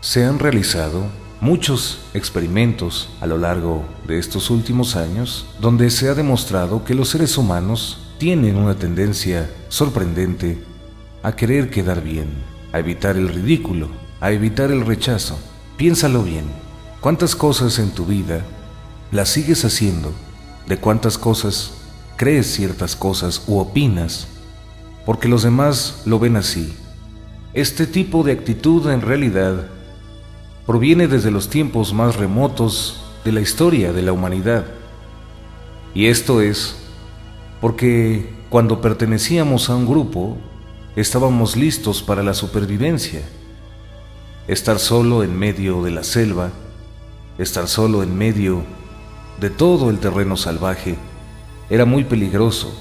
Se han realizado muchos experimentos a lo largo de estos últimos años donde se ha demostrado que los seres humanos tienen una tendencia sorprendente a querer quedar bien, a evitar el ridículo, a evitar el rechazo. Piénsalo bien, ¿cuántas cosas en tu vida las sigues haciendo? ¿De cuántas cosas crees ciertas cosas u opinas porque los demás lo ven así? Este tipo de actitud en realidad proviene desde los tiempos más remotos de la historia de la humanidad. Y esto es porque cuando pertenecíamos a un grupo, estábamos listos para la supervivencia. Estar solo en medio de la selva, estar solo en medio de todo el terreno salvaje, era muy peligroso.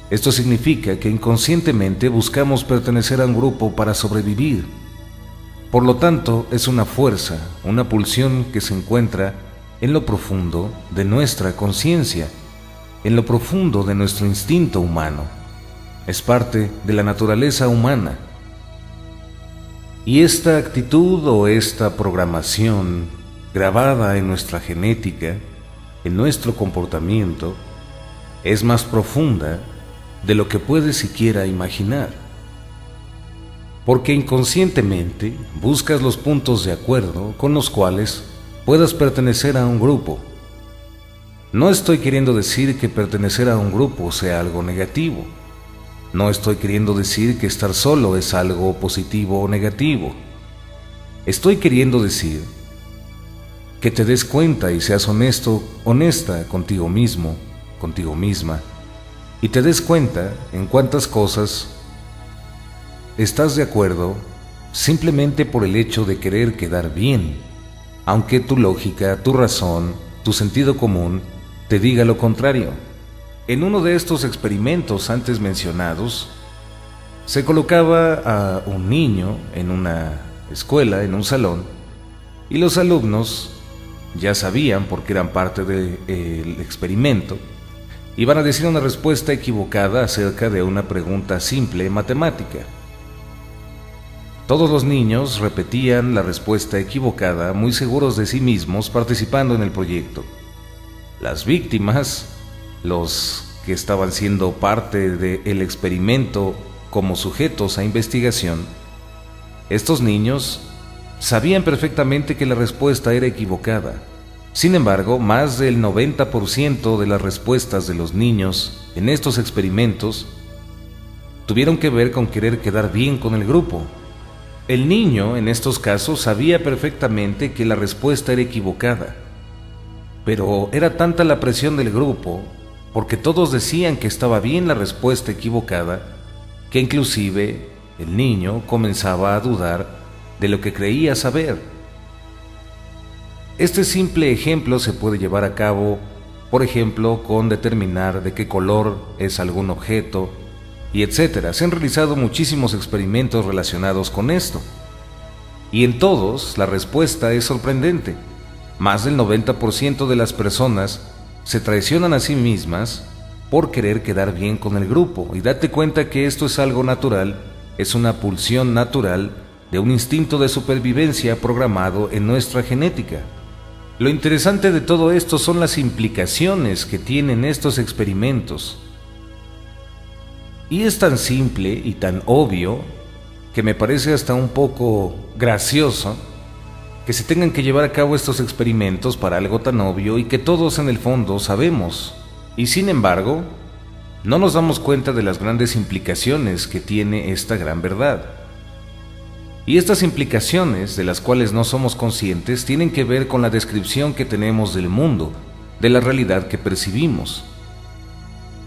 Esto significa que inconscientemente buscamos pertenecer a un grupo para sobrevivir. Por lo tanto, es una fuerza, una pulsión que se encuentra en lo profundo de nuestra conciencia, en lo profundo de nuestro instinto humano. Es parte de la naturaleza humana. Y esta actitud o esta programación grabada en nuestra genética, en nuestro comportamiento, es más profunda de lo que puedes siquiera imaginar. Porque inconscientemente buscas los puntos de acuerdo con los cuales puedas pertenecer a un grupo. No estoy queriendo decir que pertenecer a un grupo sea algo negativo. No estoy queriendo decir que estar solo es algo positivo o negativo. Estoy queriendo decir que te des cuenta y seas honesto, honesta contigo mismo, contigo misma, y te des cuenta en cuántas cosas estás de acuerdo simplemente por el hecho de querer quedar bien, aunque tu lógica, tu razón, tu sentido común te diga lo contrario. En uno de estos experimentos antes mencionados, se colocaba a un niño en una escuela, en un salón, y los alumnos ya sabían, porque eran parte del experimento, iban a decir una respuesta equivocada acerca de una pregunta simple matemática. Todos los niños repetían la respuesta equivocada, muy seguros de sí mismos, participando en el proyecto. Las víctimas, los que estaban siendo parte del experimento como sujetos a investigación, estos niños sabían perfectamente que la respuesta era equivocada. Sin embargo, más del 90% de las respuestas de los niños en estos experimentos tuvieron que ver con querer quedar bien con el grupo. El niño, en estos casos, sabía perfectamente que la respuesta era equivocada, pero era tanta la presión del grupo, porque todos decían que estaba bien la respuesta equivocada, que inclusive el niño comenzaba a dudar de lo que creía saber. Este simple ejemplo se puede llevar a cabo, por ejemplo, con determinar de qué color es algún objeto, y etcétera. Se han realizado muchísimos experimentos relacionados con esto. Y en todos la respuesta es sorprendente. Más del 90% de las personas se traicionan a sí mismas por querer quedar bien con el grupo. Y date cuenta que esto es algo natural, es una pulsión natural de un instinto de supervivencia programado en nuestra genética. Lo interesante de todo esto son las implicaciones que tienen estos experimentos. Y es tan simple y tan obvio que me parece hasta un poco gracioso que se tengan que llevar a cabo estos experimentos para algo tan obvio y que todos en el fondo sabemos. Y sin embargo, no nos damos cuenta de las grandes implicaciones que tiene esta gran verdad. Y estas implicaciones, de las cuales no somos conscientes, tienen que ver con la descripción que tenemos del mundo, de la realidad que percibimos.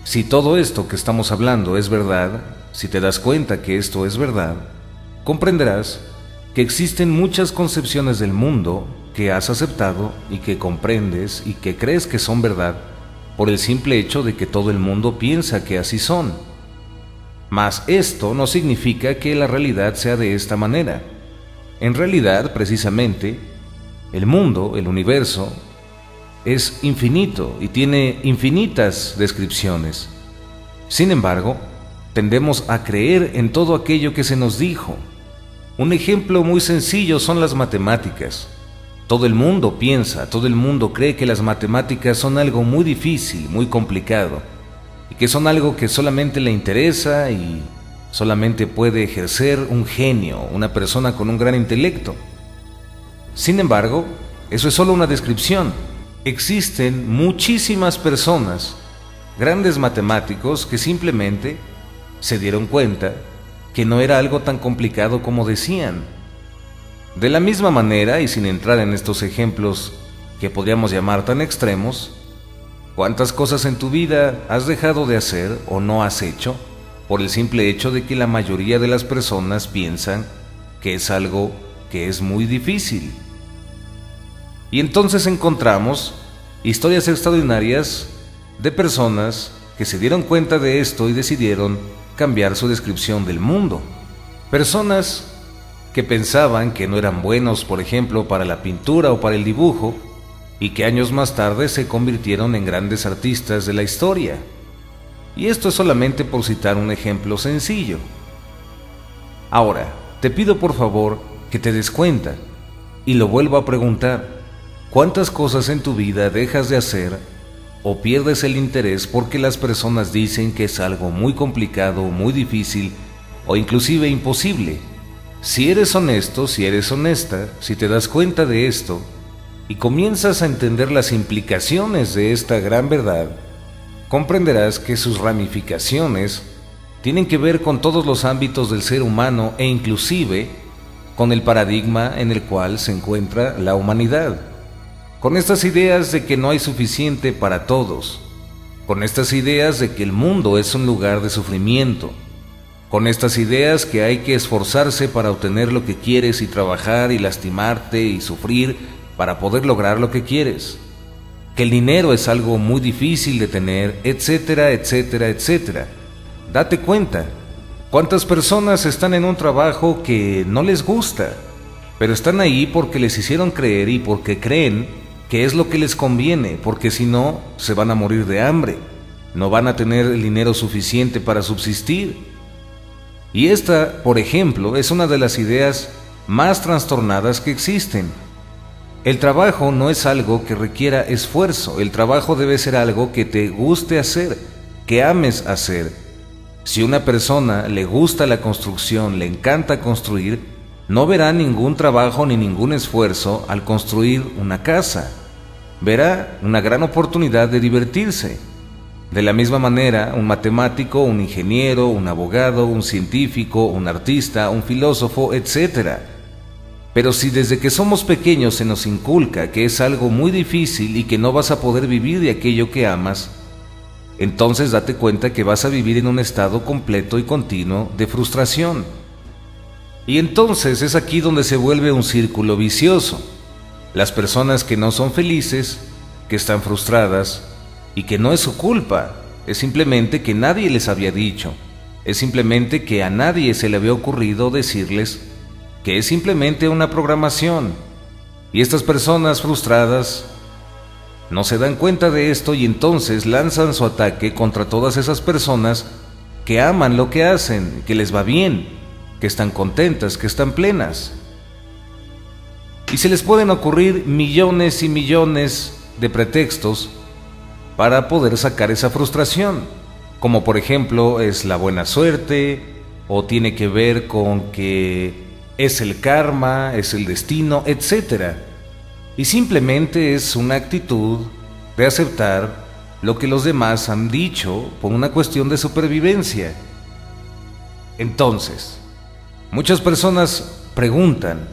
Si todo esto que estamos hablando es verdad, si te das cuenta que esto es verdad, comprenderás que existen muchas concepciones del mundo que has aceptado y que comprendes y que crees que son verdad por el simple hecho de que todo el mundo piensa que así son. Mas esto no significa que la realidad sea de esta manera. En realidad, precisamente, el mundo, el universo, es infinito y tiene infinitas descripciones. Sin embargo, tendemos a creer en todo aquello que se nos dijo. Un ejemplo muy sencillo son las matemáticas. Todo el mundo piensa, todo el mundo cree que las matemáticas son algo muy difícil, muy complicado, y que son algo que solamente le interesa y solamente puede ejercer un genio, una persona con un gran intelecto. Sin embargo, eso es solo una descripción. Existen muchísimas personas, grandes matemáticos, que simplemente se dieron cuenta que no era algo tan complicado como decían. De la misma manera, y sin entrar en estos ejemplos que podríamos llamar tan extremos, ¿cuántas cosas en tu vida has dejado de hacer o no has hecho por el simple hecho de que la mayoría de las personas piensan que es algo que es muy difícil? Y entonces encontramos historias extraordinarias de personas que se dieron cuenta de esto y decidieron cambiar su descripción del mundo. Personas que pensaban que no eran buenos, por ejemplo, para la pintura o para el dibujo, y que años más tarde se convirtieron en grandes artistas de la historia. Y esto es solamente por citar un ejemplo sencillo. Ahora, te pido por favor que te des cuenta, y lo vuelvo a preguntar, ¿cuántas cosas en tu vida dejas de hacer o pierdes el interés porque las personas dicen que es algo muy complicado, muy difícil o inclusive imposible? Si eres honesto, si eres honesta, si te das cuenta de esto y comienzas a entender las implicaciones de esta gran verdad, comprenderás que sus ramificaciones tienen que ver con todos los ámbitos del ser humano e inclusive con el paradigma en el cual se encuentra la humanidad. Con estas ideas de que no hay suficiente para todos, con estas ideas de que el mundo es un lugar de sufrimiento, con estas ideas que hay que esforzarse para obtener lo que quieres y trabajar y lastimarte y sufrir para poder lograr lo que quieres, que el dinero es algo muy difícil de tener, etcétera, etcétera, etcétera. Date cuenta, ¿cuántas personas están en un trabajo que no les gusta, pero están ahí porque les hicieron creer y porque creen que es lo que les conviene, porque si no, se van a morir de hambre, no van a tener el dinero suficiente para subsistir? Y esta, por ejemplo, es una de las ideas más trastornadas que existen. El trabajo no es algo que requiera esfuerzo, el trabajo debe ser algo que te guste hacer, que ames hacer. Si a una persona le gusta la construcción, le encanta construir, no verá ningún trabajo ni ningún esfuerzo al construir una casa. Verá una gran oportunidad de divertirse. De la misma manera, un matemático, un ingeniero, un abogado, un científico, un artista, un filósofo, etc. Pero si desde que somos pequeños se nos inculca que es algo muy difícil y que no vas a poder vivir de aquello que amas, entonces date cuenta que vas a vivir en un estado completo y continuo de frustración. Y entonces es aquí donde se vuelve un círculo vicioso. Las personas que no son felices, que están frustradas, y que no es su culpa, es simplemente que nadie les había dicho, es simplemente que a nadie se le había ocurrido decirles que es simplemente una programación. Y estas personas frustradas no se dan cuenta de esto y entonces lanzan su ataque contra todas esas personas que aman lo que hacen, que les va bien, que están contentas, que están plenas. Y se les pueden ocurrir millones y millones de pretextos para poder sacar esa frustración, como por ejemplo es la buena suerte, o tiene que ver con que es el karma, es el destino, etc. Y simplemente es una actitud de aceptar lo que los demás han dicho por una cuestión de supervivencia. Entonces, muchas personas preguntan,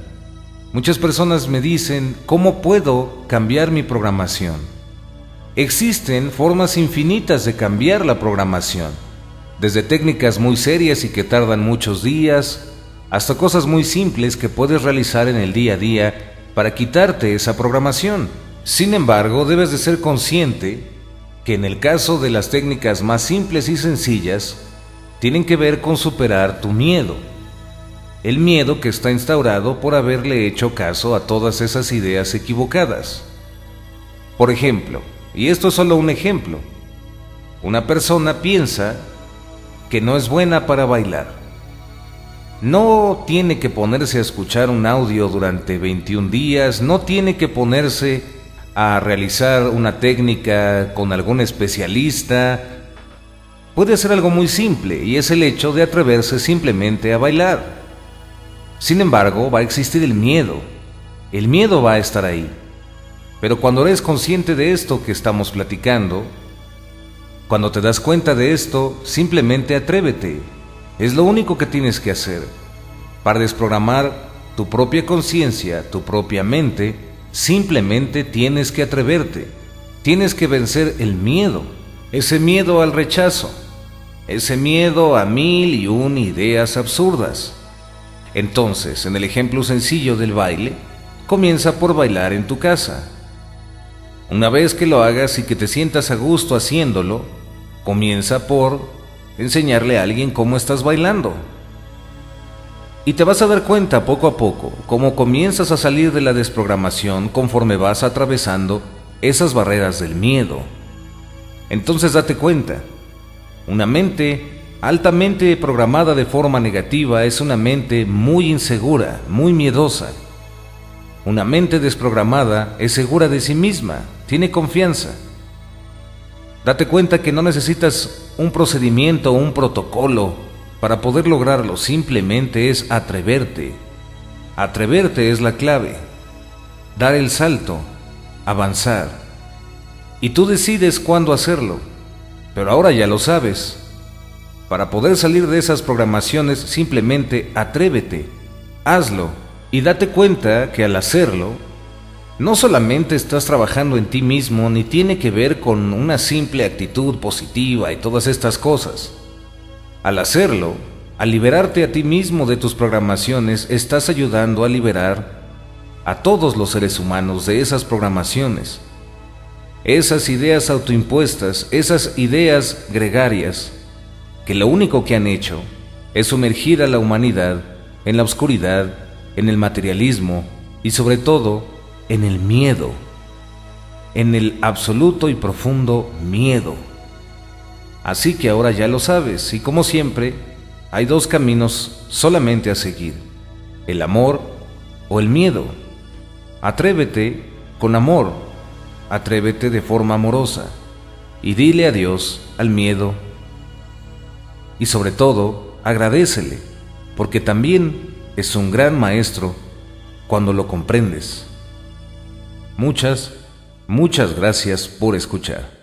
muchas personas me dicen, ¿cómo puedo cambiar mi programación? Existen formas infinitas de cambiar la programación, desde técnicas muy serias y que tardan muchos días, hasta cosas muy simples que puedes realizar en el día a día para quitarte esa programación. Sin embargo, debes de ser consciente que en el caso de las técnicas más simples y sencillas, tienen que ver con superar tu miedo. El miedo que está instaurado por haberle hecho caso a todas esas ideas equivocadas. Por ejemplo, y esto es solo un ejemplo, una persona piensa que no es buena para bailar. No tiene que ponerse a escuchar un audio durante 21 días, no tiene que ponerse a realizar una técnica con algún especialista. Puede ser algo muy simple, y es el hecho de atreverse simplemente a bailar. Sin embargo, va a existir el miedo. El miedo va a estar ahí. Pero cuando eres consciente de esto que estamos platicando, cuando te das cuenta de esto, simplemente atrévete. Es lo único que tienes que hacer. Para desprogramar tu propia conciencia, tu propia mente, simplemente tienes que atreverte. Tienes que vencer el miedo, ese miedo al rechazo, ese miedo a 1001 ideas absurdas. Entonces, en el ejemplo sencillo del baile, comienza por bailar en tu casa. Una vez que lo hagas y que te sientas a gusto haciéndolo, comienza por enseñarle a alguien cómo estás bailando. Y te vas a dar cuenta poco a poco cómo comienzas a salir de la desprogramación conforme vas atravesando esas barreras del miedo. Entonces date cuenta, una mente altamente programada de forma negativa es una mente muy insegura, muy miedosa. Una mente desprogramada es segura de sí misma, tiene confianza. Date cuenta que no necesitas un procedimiento o un protocolo para poder lograrlo, simplemente es atreverte. Atreverte es la clave. Dar el salto, avanzar. Y tú decides cuándo hacerlo, pero ahora ya lo sabes. Para poder salir de esas programaciones, simplemente atrévete, hazlo y date cuenta que al hacerlo, no solamente estás trabajando en ti mismo, ni tiene que ver con una simple actitud positiva y todas estas cosas. Al hacerlo, al liberarte a ti mismo de tus programaciones, estás ayudando a liberar a todos los seres humanos de esas programaciones. Esas ideas autoimpuestas, esas ideas gregarias, que lo único que han hecho es sumergir a la humanidad en la oscuridad, en el materialismo y sobre todo en el miedo, en el absoluto y profundo miedo. Así que ahora ya lo sabes, y como siempre, hay dos caminos solamente a seguir: el amor o el miedo. Atrévete con amor, atrévete de forma amorosa, y dile adiós al miedo. Y sobre todo, agradécele, porque también es un gran maestro cuando lo comprendes. Muchas gracias por escuchar.